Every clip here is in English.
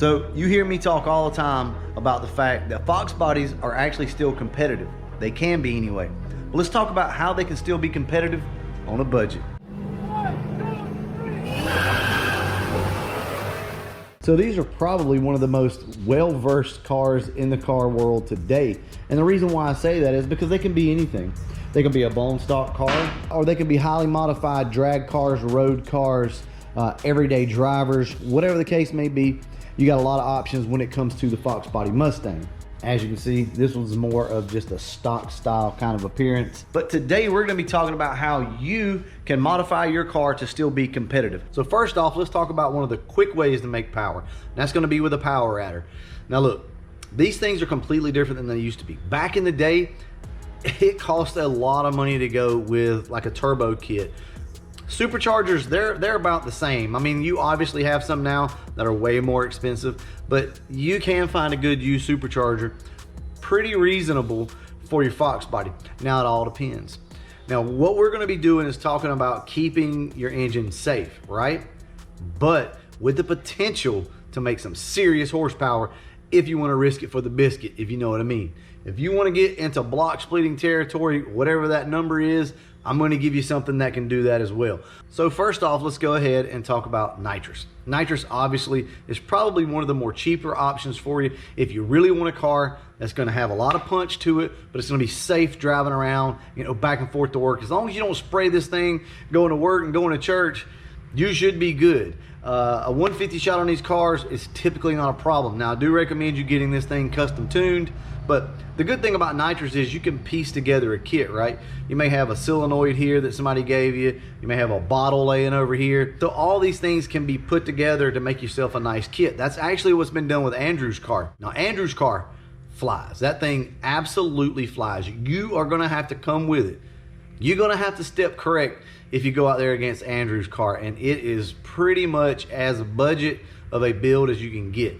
So you hear me talk all the time about the fact that fox bodies are actually still competitive. They can be anyway. But let's talk about how they can still be competitive on a budget. So these are probably one of the most well-versed cars in the car world today. And the reason why I say that is because they can be anything. They can be a bone stock car, or they can be highly modified drag cars, road cars, everyday drivers, whatever the case may be. You got a lot of options when it comes to the fox body Mustang. As you can see, this one's more of just a stock style kind of appearance. But today we're gonna be talking about how you can modify your car to still be competitive. So first off, let's talk about one of the quick ways to make power. And that's gonna be with a power adder. Now look, these things are completely different than they used to be. Back in the day, it cost a lot of money to go with like a turbo kit. Superchargers, they're about the same. I mean, you obviously have some now that are way more expensive, but you can find a good used supercharger pretty reasonable for your fox body. Now it all depends. Now what we're gonna be doing is talking about keeping your engine safe, right? But with the potential to make some serious horsepower if you wanna risk it for the biscuit, if you know what I mean. If you wanna get into block splitting territory, whatever that number is, I'm going to give you something that can do that as well. So first off, let's go ahead and talk about nitrous. Nitrous obviously is probably one of the more cheaper options for you if you really want a car that's going to have a lot of punch to it, but it's going to be safe driving around, you know, back and forth to work. As long as you don't spray this thing going to work and going to church, you should be good. A 150 shot on these cars is typically not a problem. Now I do recommend you getting this thing custom tuned, but the good thing about nitrous is you can piece together a kit, right? You may have a solenoid here that somebody gave you. You may have a bottle laying over here. So all these things can be put together to make yourself a nice kit. That's actually what's been done with Andrew's car. Now Andrew's car flies. That thing absolutely flies. You are gonna have to come with it. You're gonna have to step correct if you go out there against Andrew's car, and it is pretty much as budget of a build as you can get.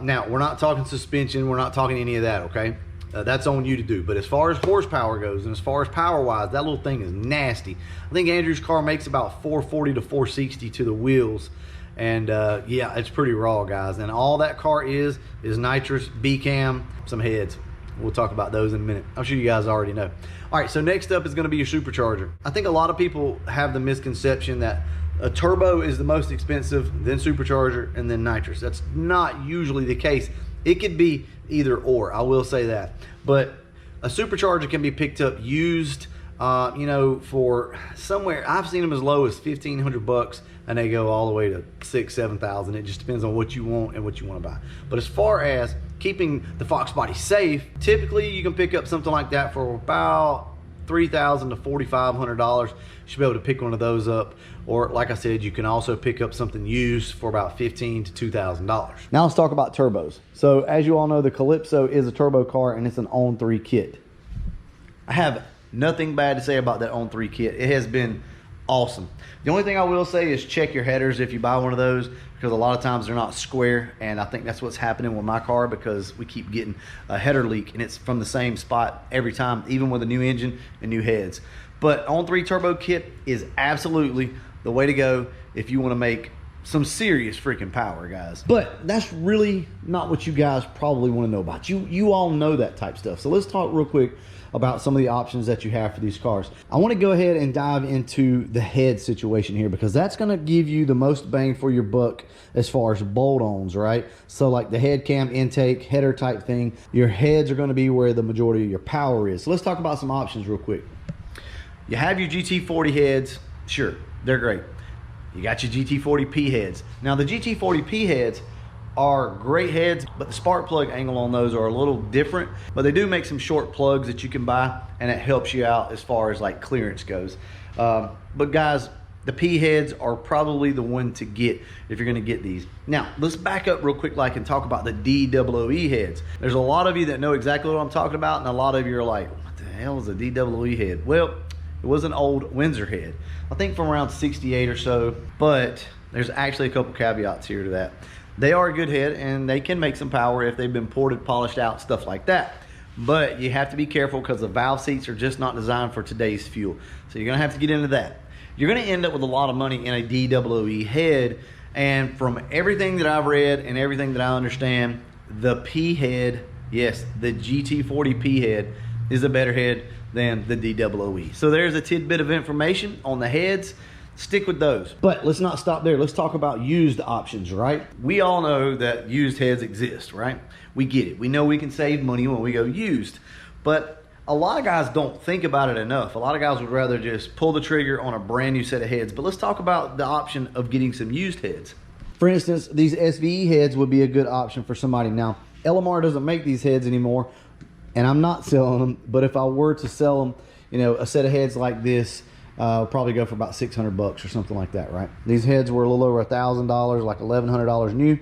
Now, we're not talking suspension, we're not talking any of that, okay? That's on you to do. But as far as horsepower goes, and as far as power-wise, that little thing is nasty. I think Andrew's car makes about 440 to 460 to the wheels. And yeah, it's pretty raw, guys. And all that car is nitrous, B-cam, some heads. We'll talk about those in a minute. I'm sure you guys already know. All right, so next up is gonna be your supercharger. I think a lot of people have the misconception that a turbo is the most expensive, then supercharger, and then nitrous. That's not usually the case. It could be either or, I will say that. But a supercharger can be picked up used, you know, for somewhere, I've seen them as low as 1,500 bucks, and they go all the way to 6,000, 7,000. It just depends on what you want and what you want to buy. But as far as keeping the fox body safe, typically you can pick up something like that for about $3,000 to $4,500. You should be able to pick one of those up. Or like I said, you can also pick up something used for about $1,500 to $2,000. Now let's talk about turbos. So as you all know, the Calypso is a turbo car and it's an on-3 kit. I have nothing bad to say about that on-3 kit. It has been awesome. The only thing I will say is check your headers if you buy one of those, because a lot of times they're not square, and I think that's what's happening with my car because we keep getting a header leak and it's from the same spot every time, even with a new engine and new heads. But on-3 turbo kit is absolutely the way to go if you want to make some serious freaking power, guys. But that's really not what you guys probably want to know about. You all know that type stuff. So let's talk real quick about some of the options that you have for these cars. I want to go ahead and dive into the head situation here, because that's going to give you the most bang for your buck as far as bolt-ons, right? So like the head cam intake, header type thing, your heads are going to be where the majority of your power is. So let's talk about some options real quick. You have your GT40 heads. Sure, they're great. You got your GT40P heads. Now the GT40P heads are great heads, but the spark plug angle on those are a little different, but they do make some short plugs that you can buy, and it helps you out as far as like clearance goes. But guys, the P heads are probably the one to get if you're gonna get these. Now, let's back up real quick and talk about the DOOE heads. There's a lot of you that know exactly what I'm talking about, and a lot of you are like, what the hell is a DOOE head? Well, it was an old Windsor head, I think from around 68 or so, but there's actually a couple caveats here to that. They are a good head and they can make some power if they've been ported, polished out, stuff like that. but you have to be careful because the valve seats are just not designed for today's fuel. So you're gonna have to get into that. You're gonna end up with a lot of money in a DOE head, and from everything that I've read and everything that I understand, the P head, yes, the GT40 P head is a better head than the DOE. So there's a tidbit of information on the heads. Stick with those. But let's not stop there. Let's talk about used options, right? We all know that used heads exist, right? We get it. We know we can save money when we go used. But a lot of guys don't think about it enough. A lot of guys would rather just pull the trigger on a brand new set of heads. But let's talk about the option of getting some used heads. For instance, these SVE heads would be a good option for somebody. Now, LMR doesn't make these heads anymore, and I'm not selling them. But if I were to sell them, you know, a set of heads like this, probably go for about 600 bucks or something like that, right? These heads were a little over $1,000, like $1,100 new.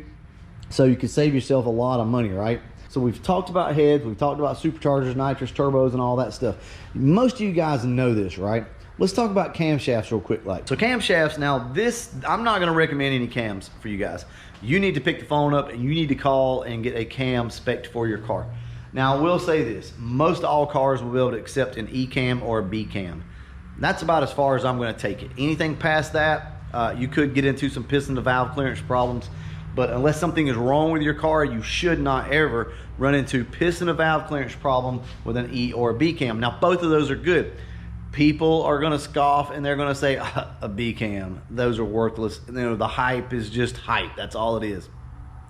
So you could save yourself a lot of money, right? So we've talked about heads, we've talked about superchargers, nitrous, turbos, and all that stuff. Most of you guys know this, right? Let's talk about camshafts real quick. So camshafts, now this, I'm not gonna recommend any cams for you guys. You need to pick the phone up and you need to call and get a cam spec'd for your car. Now I will say this, most all cars will be able to accept an E cam or a B cam. That's about as far as I'm going to take it. Anything past that, you could get into some piston to valve clearance problems, but unless something is wrong with your car, you should not ever run into piston to valve clearance problem with an E or a B cam. Now, both of those are good. People are going to scoff and they're going to say, a B cam, those are worthless. You know, the hype is just hype. That's all it is.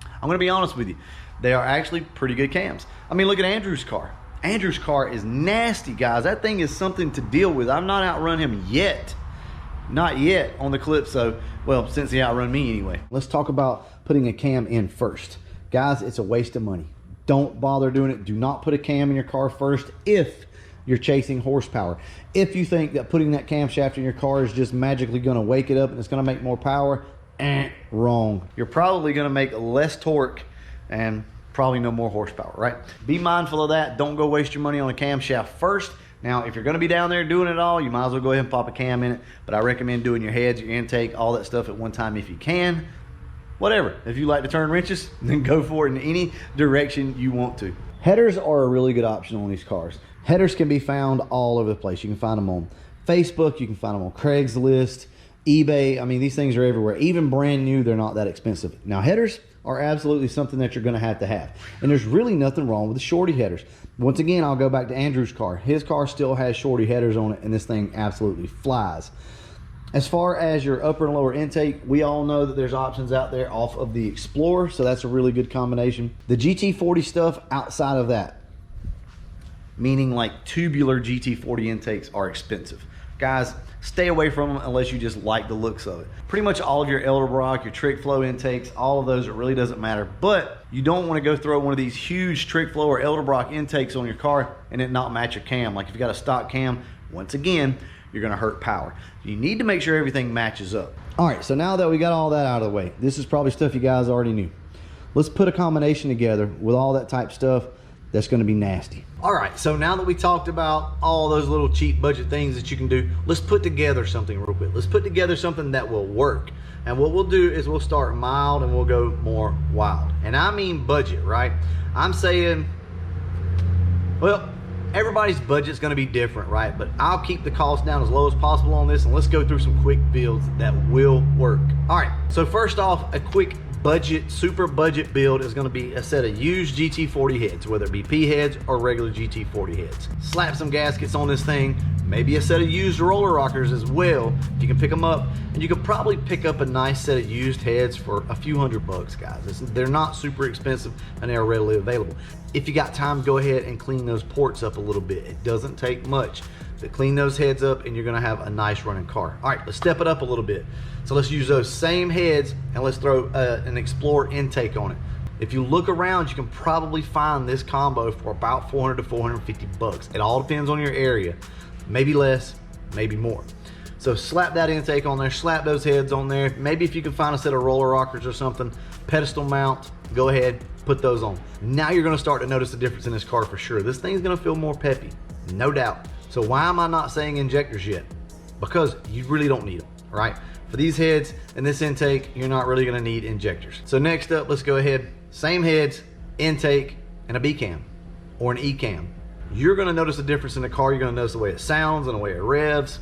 I'm going to be honest with you. They are actually pretty good cams. I mean, look at Andrew's car. Andrew's car is nasty, guys. That thing is something to deal with. I'm not outrun him yet. Not yet on the Calypso. Well, since he outrun me anyway. Let's talk about putting a cam in first. Guys, it's a waste of money. Don't bother doing it. Do not put a cam in your car first if you're chasing horsepower. If you think that putting that camshaft in your car is just magically going to wake it up and it's going to make more power, wrong. You're probably going to make less torque and probably no more horsepower, right? Be mindful of that. Don't go waste your money on a camshaft first. Now, if you're going to be down there doing it all, you might as well go ahead and pop a cam in it, but I recommend doing your heads, your intake, all that stuff at one time if you can. Whatever. If you like to turn wrenches, then go for it in any direction you want to. Headers are a really good option on these cars. Headers can be found all over the place. You can find them on Facebook, you can find them on Craigslist, eBay. I mean, these things are everywhere. Even brand new, they're not that expensive. Now, headers are absolutely something that you're going to have. And there's really nothing wrong with the shorty headers. Once again, I'll go back to Andrew's car. His car still has shorty headers on it, and this thing absolutely flies. As far as your upper and lower intake, we all know that there's options out there off of the Explorer, so that's a really good combination. The GT40 stuff outside of that, meaning like tubular GT40 intakes, are expensive. Guys, stay away from them unless you just like the looks of it. Pretty much all of your Edelbrock, your trick flow intakes, all of those, it really doesn't matter. But you don't want to go throw one of these huge trick flow or Edelbrock intakes on your car and it not match your cam. Like if you got a stock cam, once again, you're going to hurt power. You need to make sure everything matches up. All right, so now that we got all that out of the way, this is probably stuff you guys already knew. Let's put a combination together with all that type stuff that's going to be nasty. All right, so now that we talked about all those little cheap budget things that you can do, let's put together something real quick. Let's put together something that will work. And what we'll do is we'll start mild and we'll go more wild. And I mean budget, right? I'm saying, well, everybody's budget's going to be different, right? But I'll keep the cost down as low as possible on this, and let's go through some quick builds that will work. All right, so first off, a quick budget, super budget build is going to be a set of used GT40 heads, whether it be P heads or regular GT40 heads. Slap some gaskets on this thing, maybe a set of used roller rockers as well. You can pick them up, and you could probably pick up a nice set of used heads for a few $100, guys. They're not super expensive and they're readily available. If you got time, go ahead and clean those ports up a little bit. It doesn't take much to clean those heads up and you're gonna have a nice running car. All right, let's step it up a little bit. So let's use those same heads and let's throw an Explorer intake on it. If you look around, you can probably find this combo for about 400 to 450 bucks. It all depends on your area, maybe less, maybe more. So slap that intake on there, slap those heads on there. Maybe if you can find a set of roller rockers or something, pedestal mount, go ahead, put those on. Now you're gonna start to notice the difference in this car for sure. This thing's gonna feel more peppy, no doubt. So why am I not saying injectors yet? Because you really don't need them, right? For these heads and this intake, you're not really gonna need injectors. So next up, let's go ahead, same heads, intake, and a B cam or an E cam. you're gonna notice a difference in the car. You're gonna notice the way it sounds and the way it revs.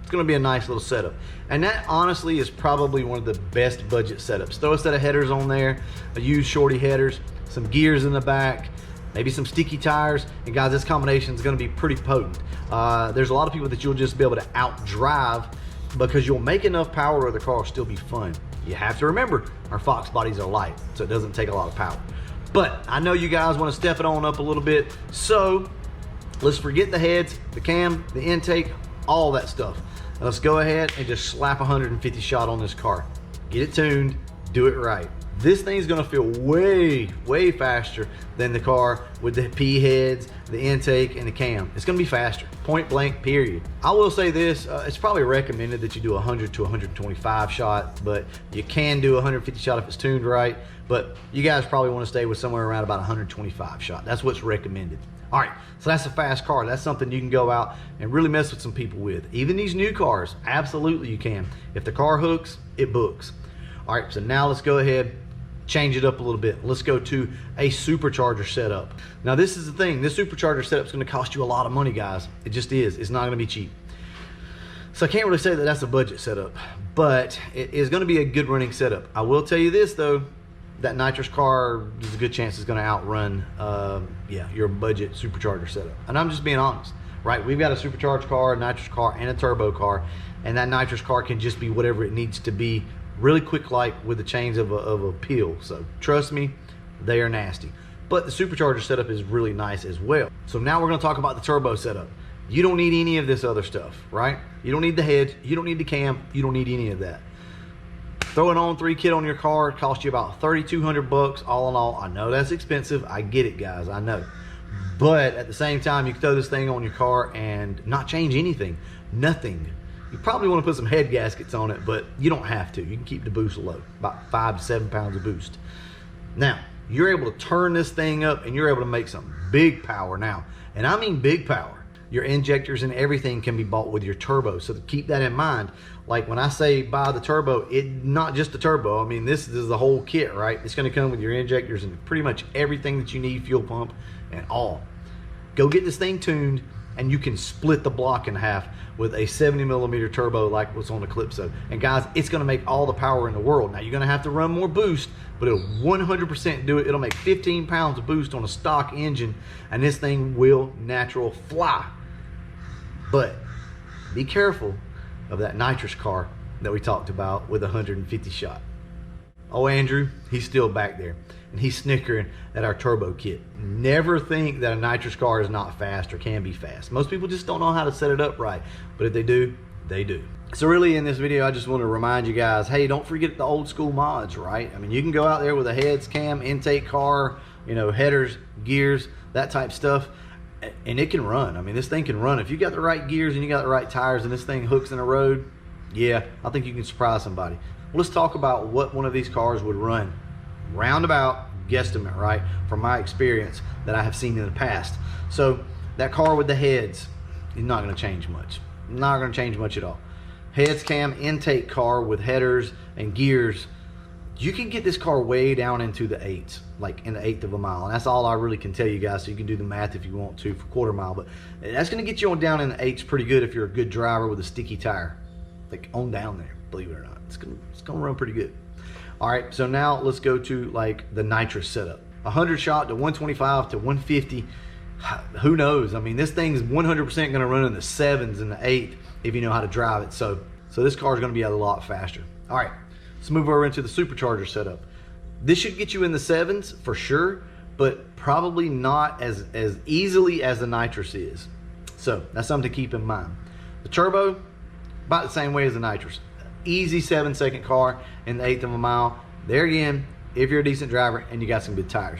It's gonna be a nice little setup. And that honestly is probably one of the best budget setups. Throw a set of headers on there, a used shorty headers, some gears in the back, maybe some sticky tires, and guys, this combination is gonna be pretty potent. There's a lot of people that you'll just be able to outdrive because you'll make enough power where the car will still be fun. You have to remember, our Fox bodies are light, so it doesn't take a lot of power. But I know you guys wanna step it on up a little bit, so let's forget the heads, the cam, the intake, all that stuff. And let's go ahead and just slap 150 shot on this car. Get it tuned, do it right. This thing's gonna feel way, way faster than the car with the P heads, the intake, and the cam. It's gonna be faster, point blank, period. I will say this, it's probably recommended that you do 100 to 125 shot, but you can do 150 shot if it's tuned right, but you guys probably wanna stay with somewhere around about 125 shot. That's what's recommended. All right, so that's a fast car. That's something you can go out and really mess with some people with. Even these new cars, absolutely you can. If the car hooks, it books. All right, so now let's go ahead, change it up a little bit. Let's go to a supercharger setup. Now this is the thing, this supercharger setup is gonna cost you a lot of money, guys. It just is, it's not gonna be cheap. So I can't really say that that's a budget setup, but it is gonna be a good running setup. I will tell you this though, that nitrous car, there's a good chance it's gonna outrun your budget supercharger setup. And I'm just being honest, right? We've got a supercharged car, a nitrous car, and a turbo car, and that nitrous car can just be whatever it needs to be really quick, like with the change of a peel. So trust me, they are nasty. But the supercharger setup is really nice as well. So now we're gonna talk about the turbo setup. You don't need any of this other stuff, right? You don't need the head, you don't need the cam, you don't need any of that. Throw an on-3 kit on your car, it costs you about 3,200 bucks all in all. I know that's expensive, I get it guys, I know. But at the same time, you can throw this thing on your car and not change anything, nothing. You probably want to put some head gaskets on it, but you don't have to. You can keep the boost low, about 5 to 7 pounds of boost. Now, you're able to turn this thing up and you're able to make some big power now. And I mean big power. Your injectors and everything can be bought with your turbo. So to keep that in mind, like when I say buy the turbo, it not just the turbo. I mean, this is the whole kit, right? It's gonna come with your injectors and pretty much everything that you need, fuel pump and all. Go get this thing tuned and you can split the block in half with a 70mm turbo like what's on the Calypso. And guys, it's gonna make all the power in the world. Now you're gonna have to run more boost, but it'll 100% do it. It'll make 15 pounds of boost on a stock engine, and this thing will natural fly. But be careful of that nitrous car that we talked about with 150 shot. Oh, Andrew, he's still back there, and he's snickering at our turbo kit. Never think that a nitrous car is not fast or can be fast. Most people just don't know how to set it up right, but if they do, they do. So really in this video, I just want to remind you guys, hey, don't forget the old school mods, right? I mean, you can go out there with a heads, cam, intake car, you know, headers, gears, that type stuff, and it can run. I mean, this thing can run. If you got the right gears and you got the right tires and this thing hooks in the road, yeah, I think you can surprise somebody. Well, let's talk about what one of these cars would run. Roundabout guesstimate, right? From my experience that I have seen in the past. So that car with the heads is not going to change much. Not going to change much at all. Heads, cam, intake car with headers and gears. You can get this car way down into the 8s, like in the 1/8 of a mile. And that's all I really can tell you guys. So you can do the math if you want to for 1/4 mile. But that's going to get you on down in the 8s pretty good if you're a good driver with a sticky tire. Like on down there, believe it or not. It's gonna run pretty good. All right, so now let's go to like the nitrous setup. 100 shot to 125 to 150. Who knows? I mean, this thing's 100% gonna run in the 7s and the 8 if you know how to drive it. So this car is gonna be a lot faster. All right, let's move over into the supercharger setup. This should get you in the 7s for sure, but probably not as easily as the nitrous is. So that's something to keep in mind. The turbo, about the same way as the nitrous. Easy 7-second car in the 1/8 of a mile. There again, if you're a decent driver and you got some good tires.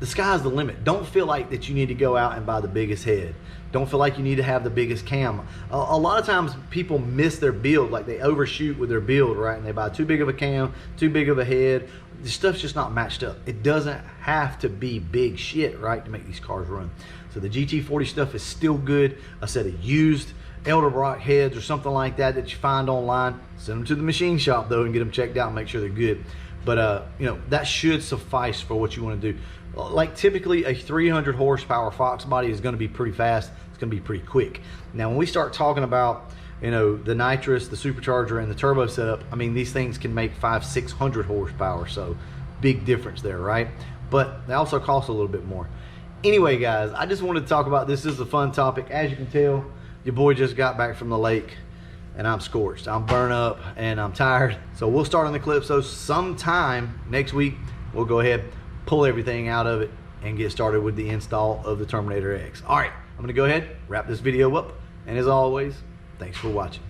The sky's the limit. Don't feel like that you need to go out and buy the biggest head. Don't feel like you need to have the biggest cam. A lot of times people miss their build, like they overshoot with their build, right? And they buy too big of a cam, too big of a head. The stuff's just not matched up. It doesn't have to be big shit, right, to make these cars run. So the GT40 stuff is still good. A set of used Edelbrock heads or something like that you find online, send them to the machine shop though and get them checked out and make sure they're good. But you know, that should suffice for what you want to do. Like typically a 300 horsepower Fox body is going to be pretty fast. It's going to be pretty quick. Now when we start talking about, you know, the Nitrous, the Supercharger, and the turbo setup, I mean, these things can make 500-600 horsepower, so big difference there, right? But they also cost a little bit more. Anyway, guys, I just wanted to talk about this. This is a fun topic. As you can tell, your boy just got back from the lake and I'm scorched. I'm burnt up and I'm tired. So we'll start on the Calypso sometime next week. We'll go ahead, pull everything out of it, and get started with the install of the Terminator X. All right, I'm gonna go ahead, wrap this video up, and as always, thanks for watching.